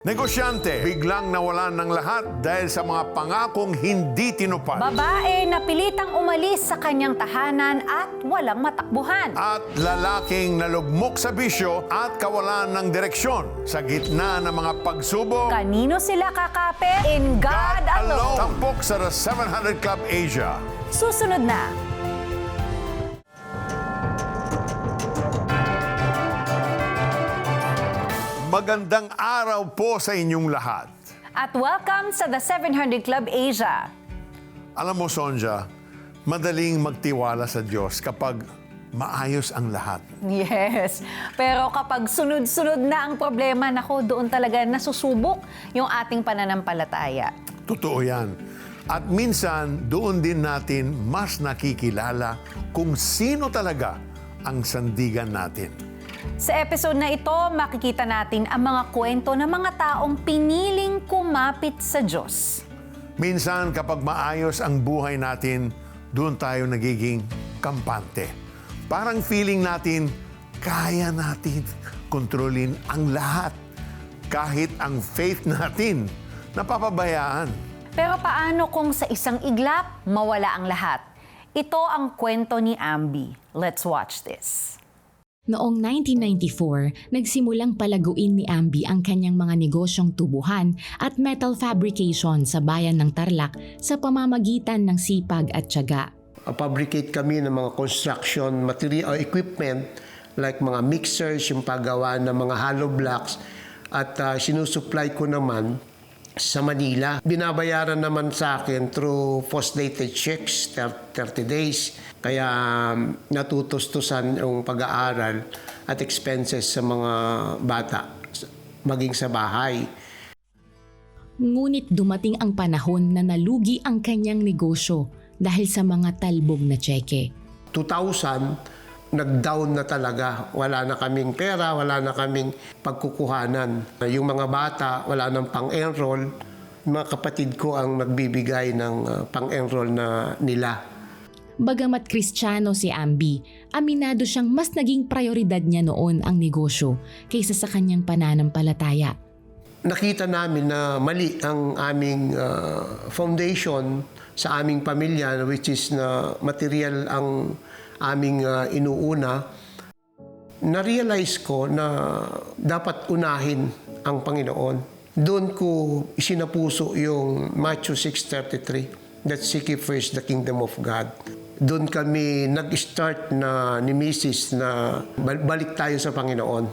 Negosyante, biglang nawalan ng lahat dahil sa mga pangakong hindi tinupad. Babae na pilitang umalis sa kanyang tahanan at walang matakbuhan. At lalaking nalugmok sa bisyo at kawalan ng direksyon sa gitna ng mga pagsubok. Kanino sila kakape? In God alone. Tampok sa The 700 Club Asia. Susunod na. Magandang araw po sa inyong lahat. At welcome sa The 700 Club Asia. Alam mo, Sonja, madaling magtiwala sa Diyos kapag maayos ang lahat. Yes. Pero kapag sunod-sunod na ang problema, nako, doon talaga nasusubok yung ating pananampalataya. Totoo yan. At minsan, doon din natin mas nakikilala kung sino talaga ang sandigan natin. Sa episode na ito, makikita natin ang mga kwento ng mga taong piniling kumapit sa Diyos. Minsan, kapag maayos ang buhay natin, doon tayo nagiging kampante. Parang feeling natin, kaya natin kontrolin ang lahat. Kahit ang faith natin, napapabayaan. Pero paano kung sa isang iglap, mawala ang lahat? Ito ang kwento ni Ambi. Let's watch this. Noong 1994, nagsimulang palaguin ni Ambi ang kanyang mga negosyong tubuhan at metal fabrication sa bayan ng Tarlac sa pamamagitan ng sipag at tiyaga. Fabricate kami ng mga construction material equipment like mga mixers, yung paggawa ng mga hollow blocks at sinusupply ko naman sa Manila. Binabayaran naman sa akin through postdated checks, 30 days. Kaya natutustusan yung pag-aaral at expenses sa mga bata, maging sa bahay. Ngunit dumating ang panahon na nalugi ang kanyang negosyo dahil sa mga talbog na tseke. 2000, nag-down na talaga. Wala na kaming pera, wala na kaming pagkukuhanan. Yung mga bata, wala nang pang-enroll. Mga kapatid ko ang nagbibigay ng pang-enroll na nila. Bagamat Kristiyano si Ambi, aminado siyang mas naging prioridad niya noon ang negosyo kaysa sa kanyang pananampalataya. Nakita namin na mali ang aming foundation sa aming pamilya, which is na material ang aming inuuna. Na-realize ko na dapat unahin ang Panginoon. Doon ko isinapuso yung Matthew 6:33, that seek ye first the kingdom of God. Doon kami nag-start na ni Mrs. na balik tayo sa Panginoon.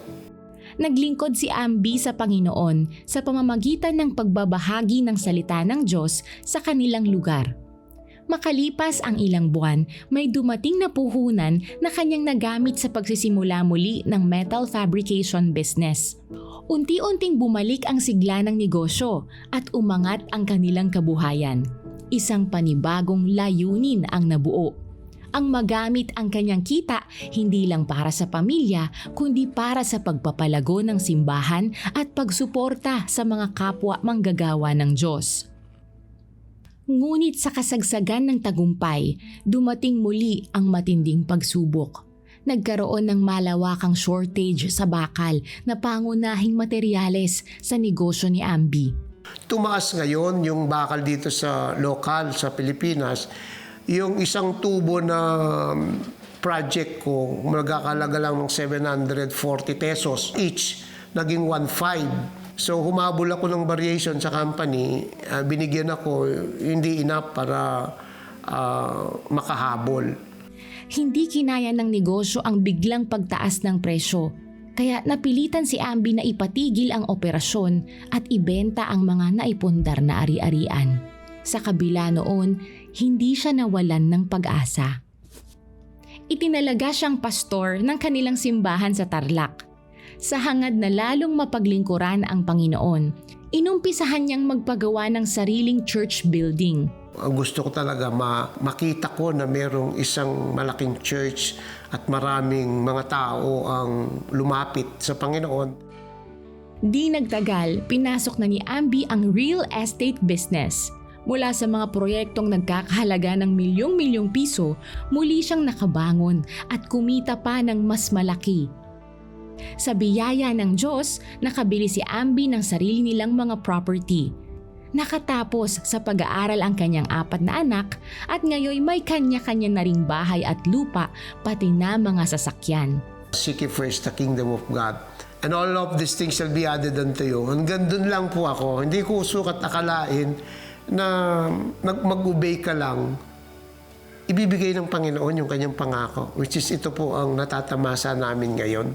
Naglingkod si Ambi sa Panginoon sa pamamagitan ng pagbabahagi ng salita ng Diyos sa kanilang lugar. Makalipas ang ilang buwan, may dumating na puhunan na kanyang nagamit sa pagsisimula muli ng metal fabrication business. Unti-unting bumalik ang sigla ng negosyo at umangat ang kanilang kabuhayan. Isang panibagong layunin ang nabuo. Ang magamit ang kanyang kita hindi lang para sa pamilya kundi para sa pagpapalago ng simbahan at pagsuporta sa mga kapwa manggagawa ng Diyos. Ngunit sa kasagsagan ng tagumpay, dumating muli ang matinding pagsubok. Nagkaroon ng malawakang shortage sa bakal na pangunahing materyales sa negosyo ni Ambi. Tumaas ngayon yung bakal dito sa lokal, sa Pilipinas. Yung isang tubo na project ko, magkakalaga lang ng 740 pesos each, naging 1.5. So humabol ako ng variation sa company, binigyan ako, hindi enough para makahabol. Hindi kinaya ng negosyo ang biglang pagtaas ng presyo. Kaya napilitan si Ambi na ipatigil ang operasyon at ibenta ang mga naipundar na ari-arian. Sa kabila noon, hindi siya nawalan ng pag-asa. Itinalaga siyang pastor ng kanilang simbahan sa Tarlac. Sa hangad na lalong mapaglingkuran ang Panginoon, inumpisahan niyang magpagawa ng sariling church building. Ang gusto ko talaga makita ko na merong isang malaking church at maraming mga tao ang lumapit sa Panginoon. Di nagtagal, pinasok na ni Ambi ang real estate business. Mula sa mga proyektong nagkakahalaga ng milyong-milyong piso, muli siyang nakabangon at kumita pa ng mas malaki. Sa biyaya ng Diyos, nakabili si Ambi ng sarili nilang mga property. Nakatapos sa pag-aaral ang kanyang 4 na anak at ngayon may kanya-kanya na ring bahay at lupa pati na mga sasakyan. Seek ye first the kingdom of God. And all of these things shall be added unto you. Hanggang dun lang po ako. Hindi ko sukat akalain na mag-obey ka lang, ibibigay ng Panginoon yung kanyang pangako. Which is ito po ang natatamasa namin ngayon.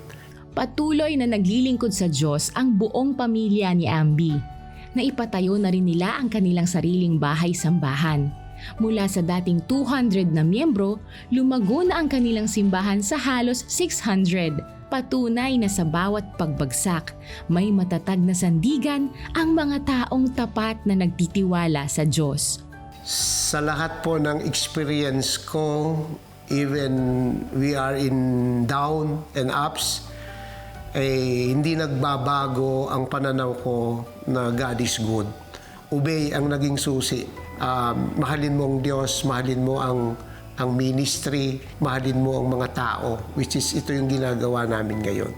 Patuloy na naglilingkod sa Diyos ang buong pamilya ni Ambi. Naipatayo na rin nila ang kanilang sariling bahay-sambahan. Mula sa dating 200 na miyembro, lumago na ang kanilang simbahan sa halos 600. Patunay na sa bawat pagbagsak, may matatag na sandigan ang mga taong tapat na nagtitiwala sa Diyos. Sa lahat po ng experience ko, even we are in down and ups, hindi nagbabago ang pananaw ko na God is good. Obey ang naging susi. Mahalin mo ang Diyos, mahalin mo ang ministry, mahalin mo ang mga tao, which is ito yung ginagawa namin ngayon.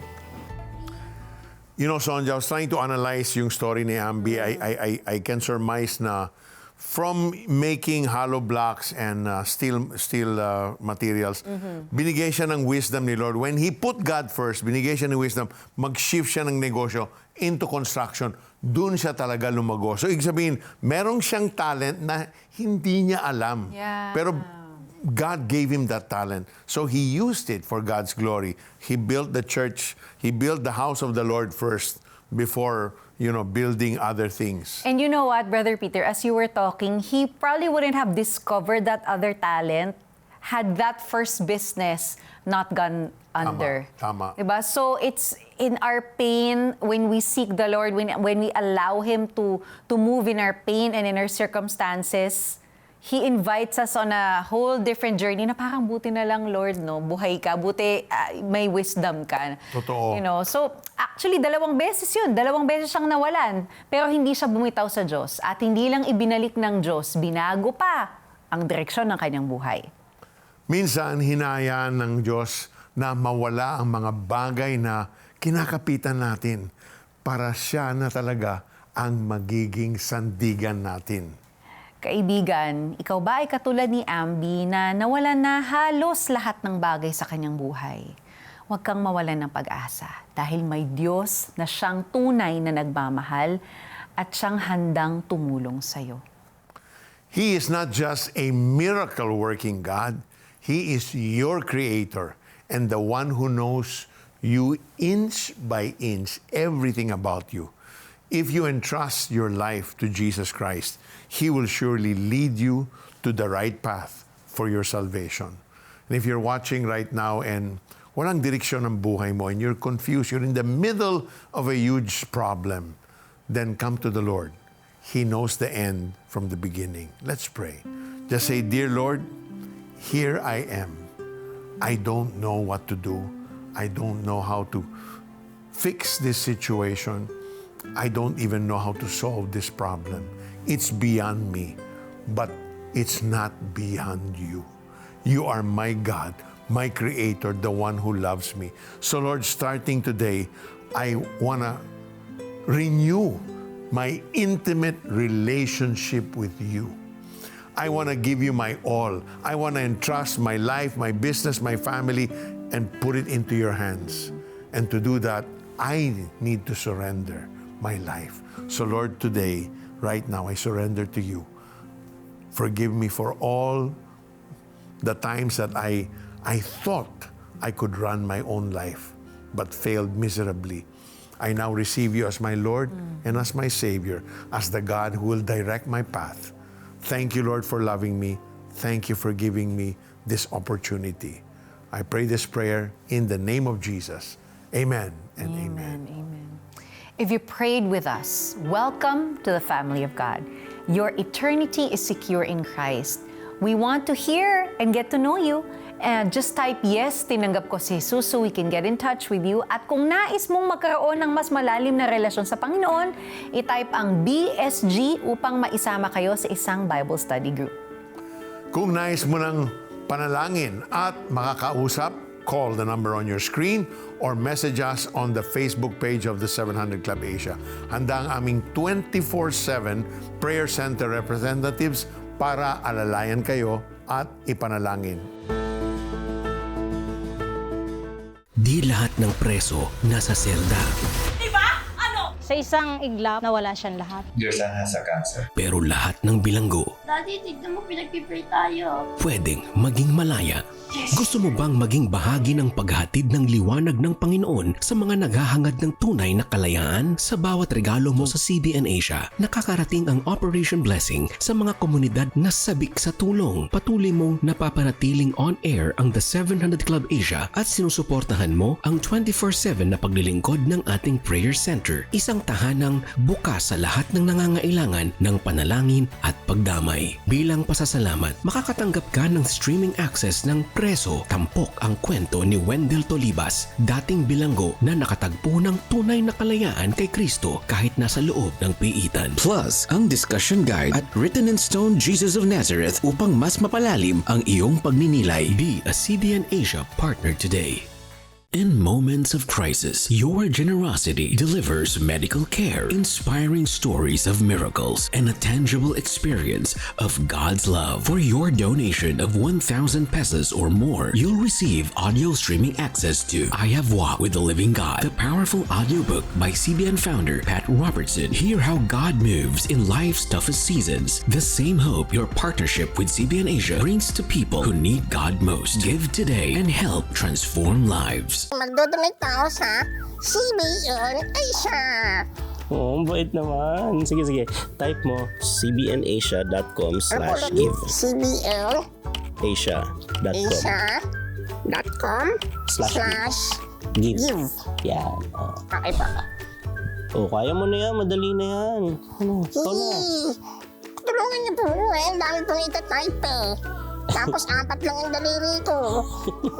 You know, Sonja, I was trying to analyze yung story ni Ambi. I can surmise na from making hollow blocks and steel materials, binigay siya ng wisdom ni Lord. When he put God first, binigay siya ng wisdom, mag-shift siya ng negosyo into construction. Doon siya talaga lumago. So, ibig sabihin, merong siyang talent na hindi niya alam. Yeah. Pero God gave him that talent. So he used it for God's glory. He built the church, he built the house of the Lord first before, building other things. And you know what, Brother Peter, as you were talking, he probably wouldn't have discovered that other talent had that first business not gone under. Tama. Diba? So it's in our pain, when we seek the Lord, when we allow Him to move in our pain and in our circumstances, He invites us on a whole different journey na parang buti na lang, Lord, no? Buhay ka, buti may wisdom ka. Totoo. So, actually, 2 beses yun. 2 beses siyang nawalan. Pero hindi siya bumitaw sa Diyos. At hindi lang ibinalik ng Diyos, binago pa ang direksyon ng kanyang buhay. Minsan, hinayaan ng Diyos na mawala ang mga bagay na kinakapitan natin para siya na talaga ang magiging sandigan natin. Kaibigan, ikaw ba ay katulad ni Ambi na nawalan na halos lahat ng bagay sa kanyang buhay? Huwag kang mawalan ng pag-asa dahil may Diyos na siyang tunay na nagmamahal at siyang handang tumulong sa iyo. He is not just a miracle-working God. He is your Creator and the one who knows you inch by inch, everything about you. If you entrust your life to Jesus Christ, He will surely lead you to the right path for your salvation. And if you're watching right now and walang direksyon ng buhay mo and you're confused, you're in the middle of a huge problem, then come to the Lord. He knows the end from the beginning. Let's pray. Just say, Dear Lord, here I am. I don't know what to do. I don't know how to fix this situation. I don't even know how to solve this problem. It's beyond me, but it's not beyond you. You are my God, my Creator, the one who loves me. So Lord, starting today, I want to renew my intimate relationship with you. I want to give you my all. I want to entrust my life, my business, my family, and put it into your hands. And to do that, I need to surrender my life. So Lord, today, right now, I surrender to you. Forgive me for all the times that I thought I could run my own life, but failed miserably. I now receive you as my Lord and as my Savior, as the God who will direct my path. Thank you, Lord, for loving me. Thank you for giving me this opportunity. I pray this prayer in the name of Jesus. Amen and amen. Amen. If you prayed with us, welcome to the family of God. Your eternity is secure in Christ. We want to hear and get to know you. And just type, yes, tinanggap ko si Jesus so we can get in touch with you. At kung nais mong magkaroon ng mas malalim na relasyon sa Panginoon, itype ang BSG upang maisama kayo sa isang Bible study group. Kung nais mo ng panalangin at makakausap call the number on your screen or message us on the Facebook page of the 700 Club Asia. Handa ang aming 24/7 Prayer Center representatives para alalayan kayo at ipanalangin. Di lahat ng preso nasa selda. Sa isang iglap, nawala siyang lahat. There's a nasa cancer. Pero lahat ng bilanggo Daddy, tignan mo, pinag-pray tayo. pwedeng maging malaya. Gusto mo bang maging bahagi ng paghatid ng liwanag ng Panginoon sa mga naghahangad ng tunay na kalayaan? Sa bawat regalo mo sa CBN Asia, nakakarating ang Operation Blessing sa mga komunidad na sabik sa tulong. Patuloy mong napapanatiling on-air ang The 700 Club Asia at sinusuportahan mo ang 24/7 na paglilingkod ng ating prayer center. Isang tahanang bukas sa lahat ng nangangailangan ng panalangin at pagdamay. Bilang pasasalamat, makakatanggap ka ng streaming access ng Preso, Tampok ang kwento ni Wendell Tolibas, dating bilanggo na nakatagpo ng tunay na kalayaan kay Kristo kahit nasa loob ng piitan. Plus, ang discussion guide at written in stone Jesus of Nazareth upang mas mapalalim ang iyong pagninilay. Be a CBN Asia partner today. In moments of crisis, your generosity delivers medical care, inspiring stories of miracles, and a tangible experience of God's love. For your donation of 1,000 pesos or more, you'll receive audio streaming access to I Have Walked with the Living God, the powerful audiobook by CBN founder Pat Robertson. Hear how God moves in life's toughest seasons. The same hope your partnership with CBN Asia brings to people who need God most. Give today and help transform lives. Magdodonate ako sa CBN Asia. Oo, bait naman. Sige. Type mo cbnasia.com/give. CBN Asia.com Asia.com/give. Yan. Oh. Okay pa. Oh, kaya mo na yan. Madali na yan. Ano? Ikaw na. Tulungan niyo po eh. Ang dami pong itatype eh. Tapos 4 lang ang daliri ko.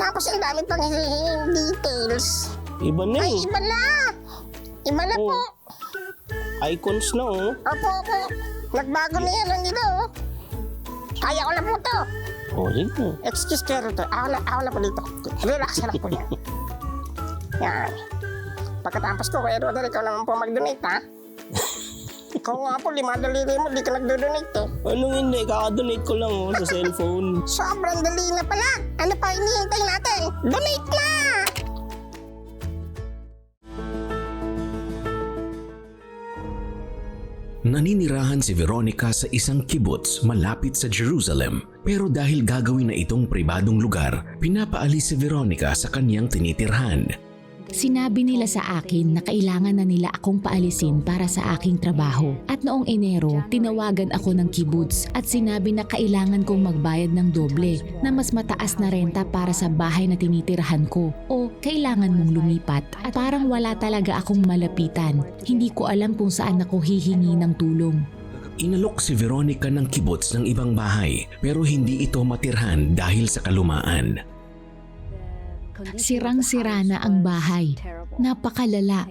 Tapos ang dami pang hihinging details. Iba na Ay, eh. iba na. Iba na po. Icons na oh. Opo. Nagbago na yan ang nila oh. Kaya ko na po to. Oh, sige. Excuse kero to. Ako na po dito. Relax na po yan. Yan. Pagkatapos ko, Kuya Rodel, ikaw naman po mag-donate ha. Ikaw nga po, 5 daliri mo, di ka nagdo-donate eh. Anong hindi? Kakadonate ko lang oh, sa cellphone. Sobrang dali na pala. Ano pa hinihintay natin? Donate na! Naninirahan si Veronica sa isang kibbutz malapit sa Jerusalem. Pero dahil gagawin na itong pribadong lugar, pinapaalis si Veronica sa kanyang tinitirhan. Sinabi nila sa akin na kailangan na nila akong paalisin para sa aking trabaho. At noong Enero, tinawagan ako ng kibbutz at sinabi na kailangan kong magbayad ng doble na mas mataas na renta para sa bahay na tinitirahan ko o kailangan mong lumipat. At parang wala talaga akong malapitan. Hindi ko alam kung saan ako hihingi ng tulong. Inalok si Veronica ng kibbutz ng ibang bahay pero hindi ito matirhan dahil sa kalumaan. Sirang-sira na ang bahay. Napakalala.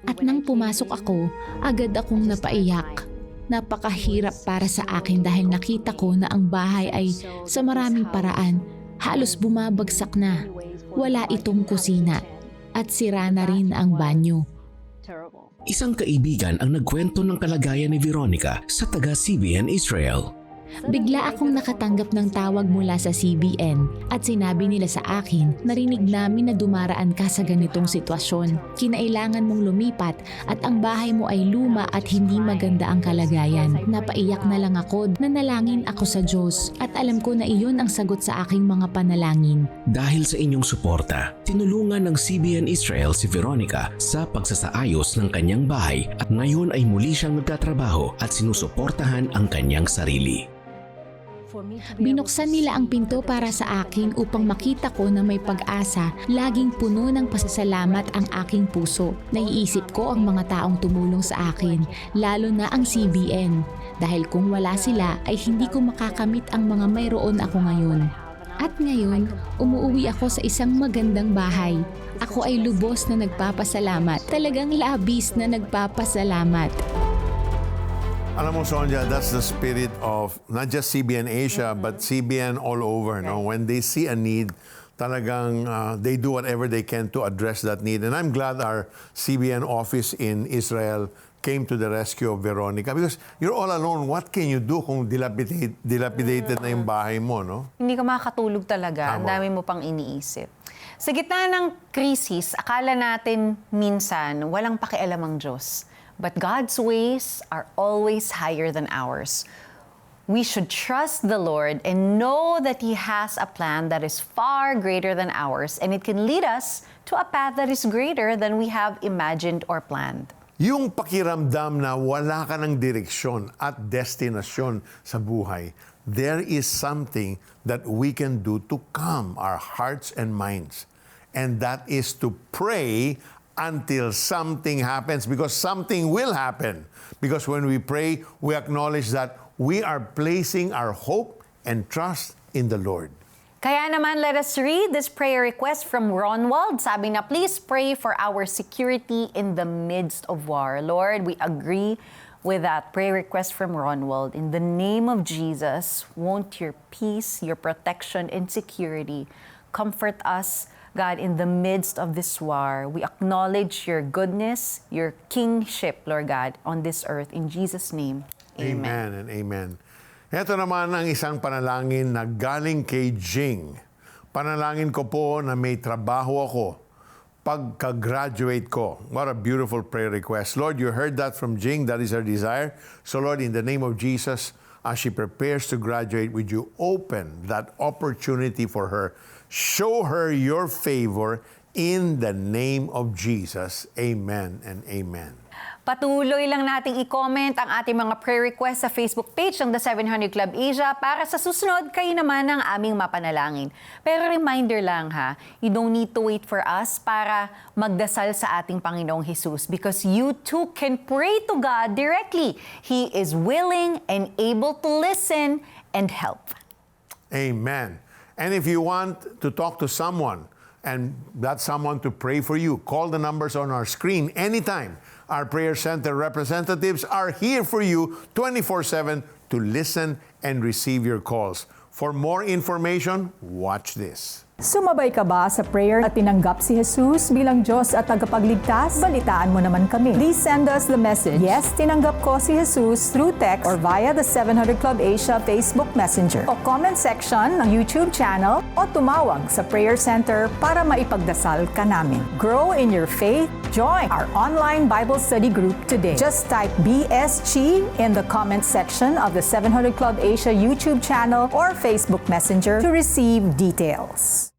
At nang pumasok ako, agad akong napaiyak. Napakahirap para sa akin dahil nakita ko na ang bahay ay sa maraming paraan halos bumabagsak na. Wala itong kusina at sira na rin ang banyo. Isang kaibigan ang nagkwento ng kalagayan ni Veronica sa taga-CBN Israel. Bigla akong nakatanggap ng tawag mula sa CBN at sinabi nila sa akin, narinig namin na dumaraan ka sa ganitong sitwasyon. Kinailangan mong lumipat at ang bahay mo ay luma at hindi maganda ang kalagayan. Napaiyak na lang ako, nanalangin ako sa Diyos at alam ko na iyon ang sagot sa aking mga panalangin. Dahil sa inyong suporta, tinulungan ng CBN Israel si Veronica sa pagsasaayos ng kanyang bahay at ngayon ay muli siyang nagtatrabaho at sinusuportahan ang kanyang sarili. Binuksan nila ang pinto para sa akin upang makita ko na may pag-asa. Laging puno ng pasasalamat ang aking puso. Naiisip ko ang mga taong tumulong sa akin, lalo na ang CBN. Dahil kung wala sila ay hindi ko makakamit ang mga mayroon ako ngayon. At ngayon, umuwi ako sa isang magandang bahay. Ako ay lubos na nagpapasalamat. Talagang labis na nagpapasalamat. Alam mo, Sonja, that's the spirit of not just CBN Asia, but CBN all over. No? When they see a need, talagang they do whatever they can to address that need. And I'm glad our CBN office in Israel came to the rescue of Veronica because you're all alone. What can you do kung dilapidated na yung bahay mo, no? Hindi ka makakatulog talaga. Ang Tama. dami mo pang iniisip. Sa gitna ng krisis, akala natin minsan walang pakialam ang Diyos. But God's ways are always higher than ours. We should trust the Lord and know that He has a plan that is far greater than ours, and it can lead us to a path that is greater than we have imagined or planned. Yung pakiramdam na wala ka ng direksyon at destinasyon sa buhay, there is something that we can do to calm our hearts and minds. And that is to pray until something happens, because something will happen. Because when we pray, we acknowledge that we are placing our hope and trust in the Lord. Kaya naman, let us read this prayer request from Ronwald. Sabi na, please pray for our security in the midst of war. Lord, we agree with that prayer request from Ronwald. In the name of Jesus, won't your peace, your protection, and security comfort us, God, in the midst of this war. We acknowledge your goodness, your kingship, Lord God, on this earth. In Jesus' name, amen. Amen and amen. Ito naman ang isang panalangin na galing kay Jing. Panalangin ko po na may trabaho ako pagka-graduate ko. What a beautiful prayer request. Lord, you heard that from Jing. That is her desire. So Lord, in the name of Jesus, as she prepares to graduate, would you open that opportunity for her? Show her your favor in the name of Jesus. Amen and amen. Patuloy lang nating i-comment ang ating mga prayer requests sa Facebook page ng The 700 Club Asia para sa susunod, kayo naman ang aming mapanalangin. Pero reminder lang ha, you don't need to wait for us para magdasal sa ating Panginoong Jesus because you too can pray to God directly. He is willing and able to listen and help. Amen. And if you want to talk to someone and that someone to pray for you, call the numbers on our screen anytime. Our prayer center representatives are here for you 24/7 to listen and receive your calls. For more information, watch this. Sumabay ka ba sa prayer at tinanggap si Jesus bilang Diyos at tagapagligtas? Balitaan mo naman kami. Please send us the message. Yes, tinanggap ko si Jesus through text or via the 700 Club Asia Facebook Messenger o comment section ng YouTube channel o tumawag sa prayer center para maipagdasal ka namin. Grow in your faith. Join our online Bible study group today. Just type BSG in the comment section of the 700 Club Asia YouTube channel or Facebook Messenger to receive details.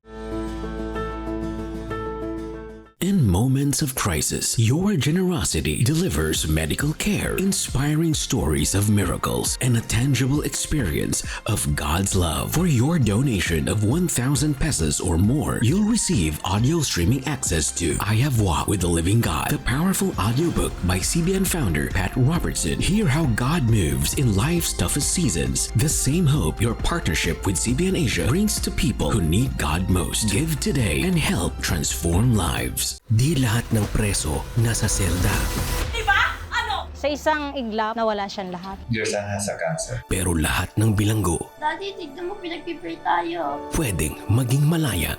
In moments of crisis, your generosity delivers medical care, inspiring stories of miracles, and a tangible experience of God's love. For your donation of 1,000 pesos or more, you'll receive audio streaming access to I Have Walked with the Living God, the powerful audiobook by CBN founder Pat Robertson. Hear how God moves in life's toughest seasons. The same hope your partnership with CBN Asia brings to people who need God most. Give today and help transform lives. Di lahat ng preso nasa selda. Sa isang iglap, nawala siyang lahat. Diyos ang nasa cancer. Pero lahat ng bilanggo Daddy, tignan mo, pinagpipray tayo. pwedeng maging malaya.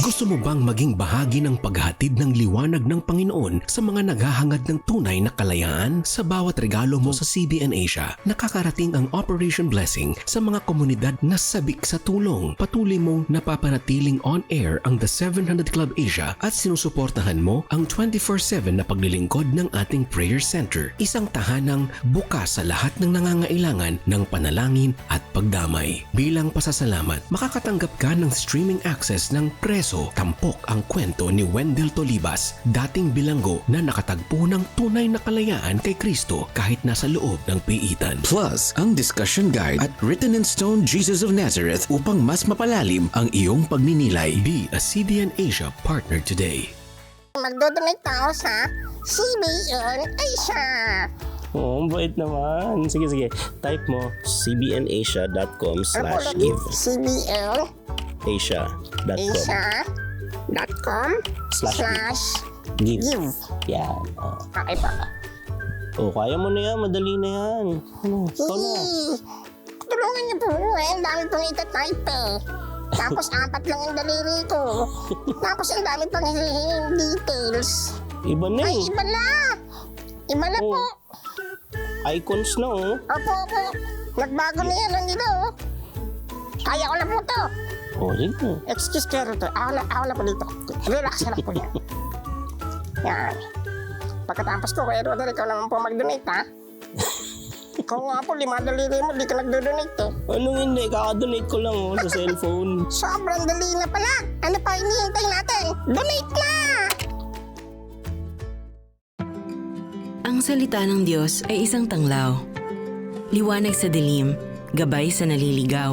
Gusto mo bang maging bahagi ng paghatid ng liwanag ng Panginoon sa mga naghahangad ng tunay na kalayaan? Sa bawat regalo mo sa CBN Asia, nakakarating ang Operation Blessing sa mga komunidad na sabik sa tulong. Patuloy mong napapanatiling on-air ang The 700 Club Asia at sinusuportahan mo ang 24/7 na paglilingkod ng ating prayer center. Isang tahanang bukas sa lahat ng nangangailangan ng panalangin at pagdamay. Bilang pasasalamat, makakatanggap ka ng streaming access ng Preso, Tampok ang kwento ni Wendell Tolibas, dating bilanggo na nakatagpo ng tunay na kalayaan kay Kristo kahit nasa loob ng piitan. Plus, ang discussion guide at Written in Stone Jesus of Nazareth upang mas mapalalim ang iyong pagninilay. Be a CBN Asia partner today. Magdodonate ako sa CBN Asia. Oo, bait naman. Sige. Type mo cbnasia.com/give. CBN Asia.com. Asia.com/give. Yan. Oh. Okay pa. Kaya mo na yan. Madali na yan. Ikaw na. Tulungan niyo po. Ang dami pong itatype eh. Tapos 4 lang yung daliri ko. Tapos ang dami pang hihinging details. Iba na Ay, eh. iba na! Iba na po. Icons na oh. Opo. Nagbago na yan, nandito. Kaya ko na po to. Oh, sige. Excuse pero to. Ako na po dito. Relax na lang po yan. Yan. Pagkatapos ko, Kuya Rodel, ikaw naman po mag-donate, ha? Ikaw nga po, 5 daliri mo, di ka nagdo-donate, eh. Anong hindi? Kakadonate ko lang oh, sa cellphone. Sobrang dali na pala. Ano pa hinihintay natin? Donate na! Ang salita ng Diyos ay isang tanglaw. Liwanag sa dilim, gabay sa naliligaw.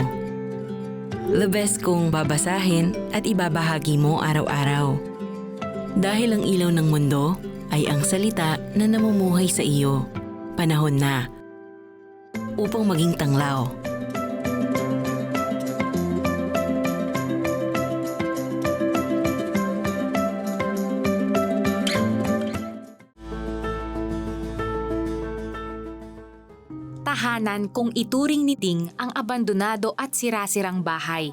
The best kong babasahin at ibabahagi mo araw-araw. Dahil ang ilaw ng mundo ay ang salita na namumuhay sa iyo. Panahon na upang maging tanglaw. Tahanan kung ituring ni Ding ang abandonado at sirasirang bahay.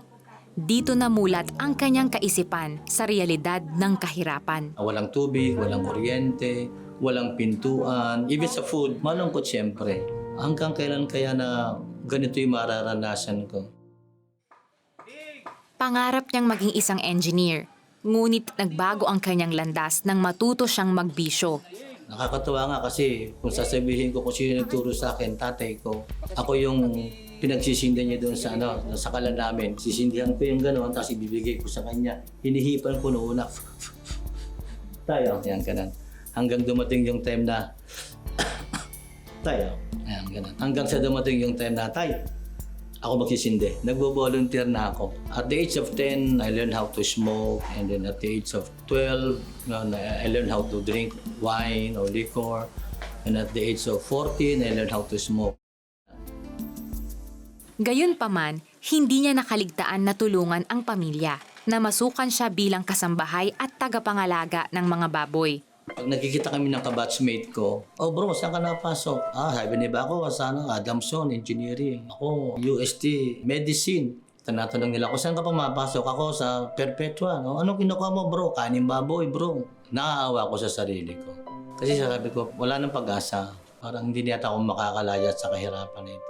Dito namulat ang kanyang kaisipan sa realidad ng kahirapan. Walang tubig, walang kuryente, walang pintuan, even sa food, malungkot siyempre. Hanggang kailan kaya na ganito yung mararanasan ko? Pangarap niyang maging isang engineer, ngunit nagbago ang kanyang landas nang matuto siyang magbisyo. Nakakatuwa nga kasi kung sasabihin ko kung sino nagturo sa akin, tatay ko. Ako yung pinagsisindihan niya doon sa kalan namin. Sisindihan ko yung gano'n, tapos ibibigay ko sa kanya. Hinihipan ko noon na tayo, yan kanan. Hanggang dumating yung time na tayo, yan kanan. Hanggang sa dumating yung time na tayo, ako magsisindi. Nagbo-volunteer na ako. At the age of 10, I learned how to smoke. And then at the age of 12, I learned how to drink wine or liquor. And at the age of 14, I learned how to smoke. Gayunpaman, hindi niya nakaligtaan na tulungan ang pamilya, na masukan siya bilang kasambahay at tagapangalaga ng mga baboy. Pag nakikita kami ng kabatchmate ko, oh bro, saan ka napasok? Sabi niya ba ako, sana Adamson, engineering. Ako, UST, medicine. Tanatanong nila ako, saan ka pumapasok? Ako sa Perpetua. No? Anong kinukuha mo bro? Kanin baboy bro. Naaawa ko sa sarili ko. Kasi sabi ko, wala nang pag-asa. Parang hindi niyata ako makakalaya sa kahirapan na ito.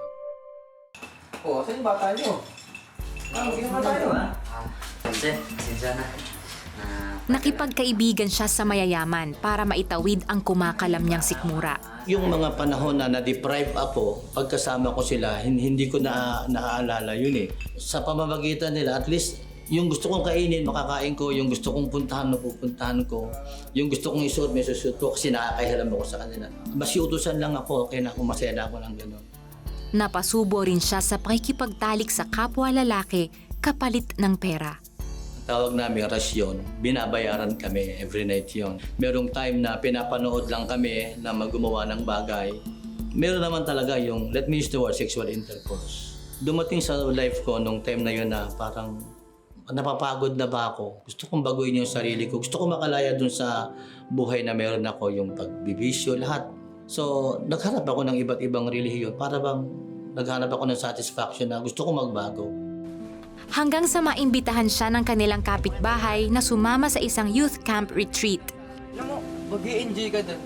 Oh, saan yung bata niyo? Sige ba tayo, ha? Sinsya na. Nakipagkaibigan siya sa mayayaman para maitawid ang kumakalam niyang sikmura. Yung mga panahon na na-deprive ako, pagkasama ko sila, hindi ko naaalala yun eh. Sa pamamagitan nila, at least yung gusto kong kainin, makakain ko. Yung gusto kong puntahan, mapupuntahan ko. Yung gusto kong isuot, may susuot ko kasi nakakahiram ako sa kanila. Masiutusan lang ako, kaya na ako masaya na ako ng gano'n. Napasubo rin siya sa pakikipagtalik sa kapwa lalaki kapalit ng pera. Tawag namin rasyon, binabayaran kami every night yon. Merong time na pinapanood lang kami na maggumawa ng bagay. Meron naman talaga yung, let me use the word, sexual intercourse. Dumating sa life ko nung time na yun na parang napapagod na ba ako. Gusto kong baguhin yung sarili ko. Gusto kong makalaya dun sa buhay na meron ako, yung pagbibisyo, lahat. So, naghanap ako ng iba't ibang relihiyon para bang naghanap ako ng satisfaction na gusto kong magbago. Hanggang sa maimbitahan siya ng kanilang kapitbahay na sumama sa isang youth camp retreat. Alam mo, mag-i-enjoy ka doon.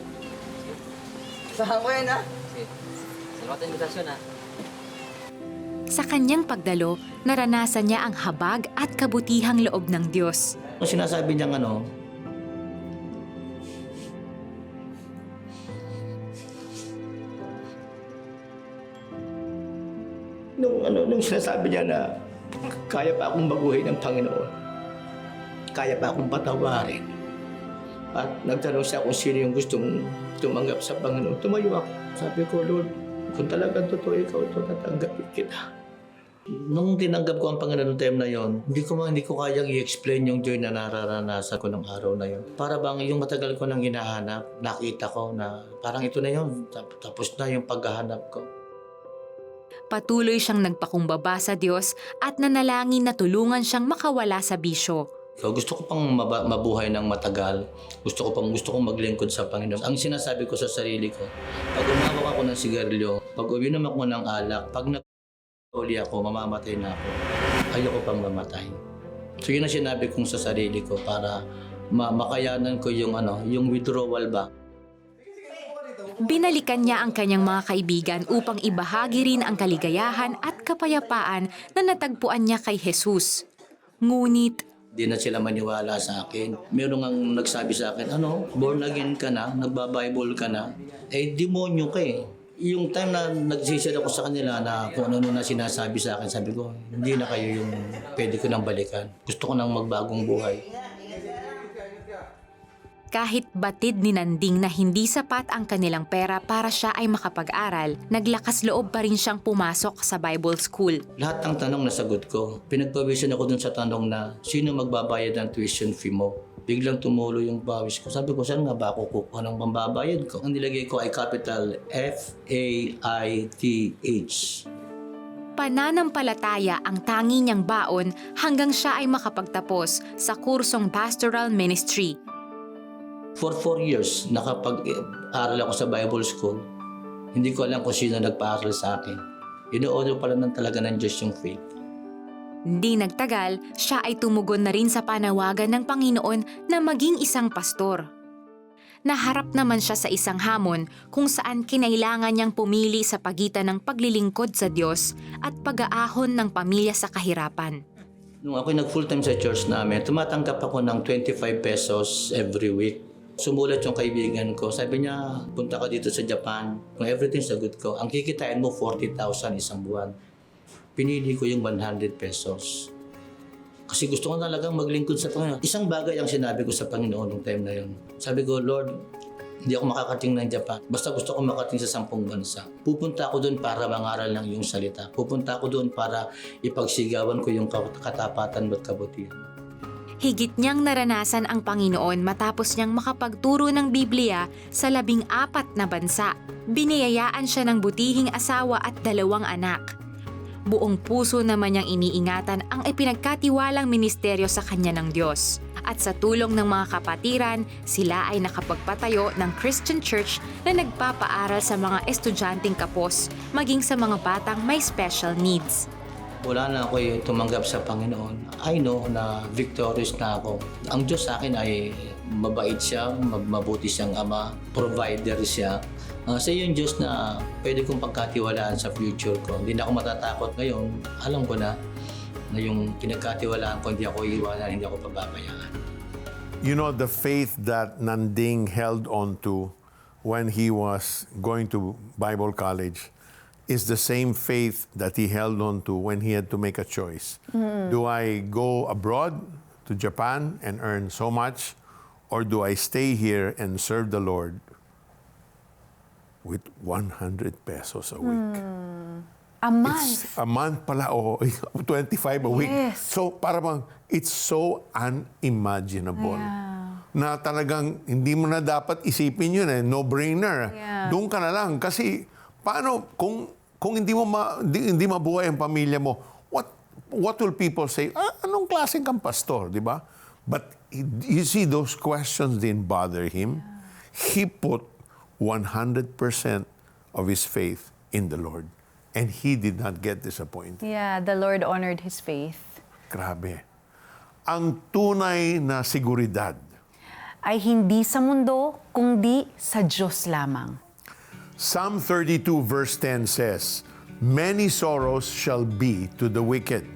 Saan ko yan, ha? Salamat ang invitasyon, ha? Sa kanyang pagdalo, naranasan niya ang habag at kabutihang loob ng Diyos. Kung sinasabi niyang nung sinasabi niya na kaya pa akong baguhin ng Panginoon. Kaya pa akong patawarin. At nagtanong siya kung sino yung gustong tumanggap sa Panginoon. Tumayo ako. Sabi ko, Lord, kung talagang totoo ikaw ito, tatanggapin kita. Nung tinanggap ko ang Panginoon time na yon, hindi ko kayang i-explain yung joy na nararanasan ko ng araw na yon. Para bang yung matagal ko nang hinahanap, nakita ko na parang ito na yon, tapos na yung paghahanap ko. Patuloy siyang nagpakumbaba sa Diyos at nanalangin na tulungan siyang makawala sa bisyo. So, gusto ko pang mabuhay ng matagal. Gusto kong maglingkod sa Panginoon. Ang sinasabi ko sa sarili ko, pag umawak ako ng sigarilyo, pag uminom ako ng alak, pag nag-uli ako, mamamatay na ako. Ayoko pang mamatay. So yun ang sinabi kong sa sarili ko para makayanan ko yung yung withdrawal ba. Binalikan niya ang kanyang mga kaibigan upang ibahagi rin ang kaligayahan at kapayapaan na natagpuan niya kay Jesus. Ngunit Di na sila maniwala sa akin. Meron ang nagsabi sa akin, born again ka na, nagba-Bible ka na, demonyo ka eh. Yung time na nagsisend ako sa kanila na kung ano na sinasabi sa akin, sabi ko, hindi na kayo yung pwede ko nang balikan. Gusto ko nang magbagong buhay. kahit batid ni Nanding na hindi sapat ang kanilang pera para siya ay makapag-aral, naglakas loob pa rin siyang pumasok sa Bible School. Lahat ng tanong nasagot ko. Pinagpawisan ako dun sa tanong na, sino magbabayad ng tuition fee mo? Biglang tumulo yung pawis ko. Sabi ko, saan nga ba ako kukuha ng pambabayad ko? Ang nilagay ko ay capital F-A-I-T-H. Pananampalataya ang tangi niyang baon hanggang siya ay makapagtapos sa kursong Pastoral Ministry. For 4 years, nakapag-aral ako sa Bible School. Hindi ko alam kung sino nagpa-aral sa akin. Ino-order pala ng talaga ng Diyos yung faith. Hindi nagtagal, siya ay tumugon na rin sa panawagan ng Panginoon na maging isang pastor. Naharap naman siya sa isang hamon kung saan kinailangan niyang pumili sa pagitan ng paglilingkod sa Diyos at pag-aahon ng pamilya sa kahirapan. Nung ako nag-full-time sa church namin, tumatanggap ako ng 25 pesos every week. Sumulat yung kaibigan ko. Sabi niya, punta ka dito sa Japan. Kung everything's a good ko, ang kikitain mo 40,000 isang buwan. Pinili ko yung 100 pesos. Kasi gusto ko talagang maglingkod sa Panginoon. Isang bagay ang sinabi ko sa Panginoon nung time na yun. Sabi ko, Lord, hindi ako makakating ng Japan. Basta gusto ko makating sa 10 bansa. Pupunta ako doon para mangaral ng iyong salita. Pupunta ako doon para ipagsigawan ko yung katapatan at kabutihan. Higit niyang naranasan ang Panginoon matapos niyang makapagturo ng Biblia sa 14 na bansa. Biniyayaan siya ng butihing asawa at 2 anak. Buong puso naman niyang iniingatan ang ipinagkatiwalang ministeryo sa kanya ng Diyos. At sa tulong ng mga kapatiran, sila ay nakapagpatayo ng Christian Church na nagpapaaral sa mga estudyanteng kapos, maging sa mga batang may special needs. Wala na ako tumanggap sa Panginoon. I know na victorious na ako. Ang Diyos sa akin ay mabait siya, mabuti siyang Ama, provider siya. Siya yung Diyos na pwede kong pagkatiwalaan sa future ko. Hindi na ako matatakot ngayon. Alam ko na yung pinagkatiwalaan ko, hindi ako iiwanan, hindi ako pababayaan. You know, the faith that Nanding held on to when he was going to Bible college is the same faith that he held on to when he had to make a choice. Do I go abroad to Japan and earn so much, or do I stay here and serve the Lord with 100 pesos a week? A month. A month pala, 25 a week. Yes. So parang it's so unimaginable. Na talagang hindi mo na dapat isipin yun no-brainer. Yeah. Doon ka na lang kasi paano kung hindi mabuhay ang pamilya mo, what will people say? Anong klaseng kang pastor, di ba? But you see, those questions didn't bother him. He put 100% of his faith in the Lord. And he did not get disappointed. Yeah, the Lord honored his faith. Grabe. Ang tunay na seguridad Ay hindi sa mundo, kundi sa Diyos lamang. Psalm 32 verse 10 says, "Many sorrows shall be to the wicked,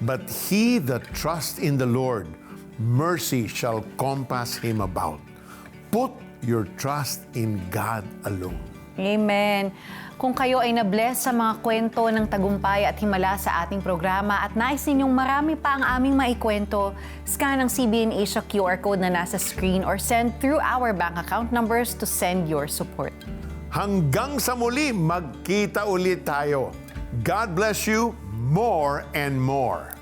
but he that trusts in the Lord, mercy shall compass him about." Put your trust in God alone. Amen. Kung kayo ay na-bless sa mga kwento ng tagumpay at himala sa ating programa at nais ninyong marami pa ang aming maikwento, scan ang CBN Asia QR code na nasa screen or send through our bank account numbers to send your support. Hanggang sa muli, magkita ulit tayo. God bless you more and more.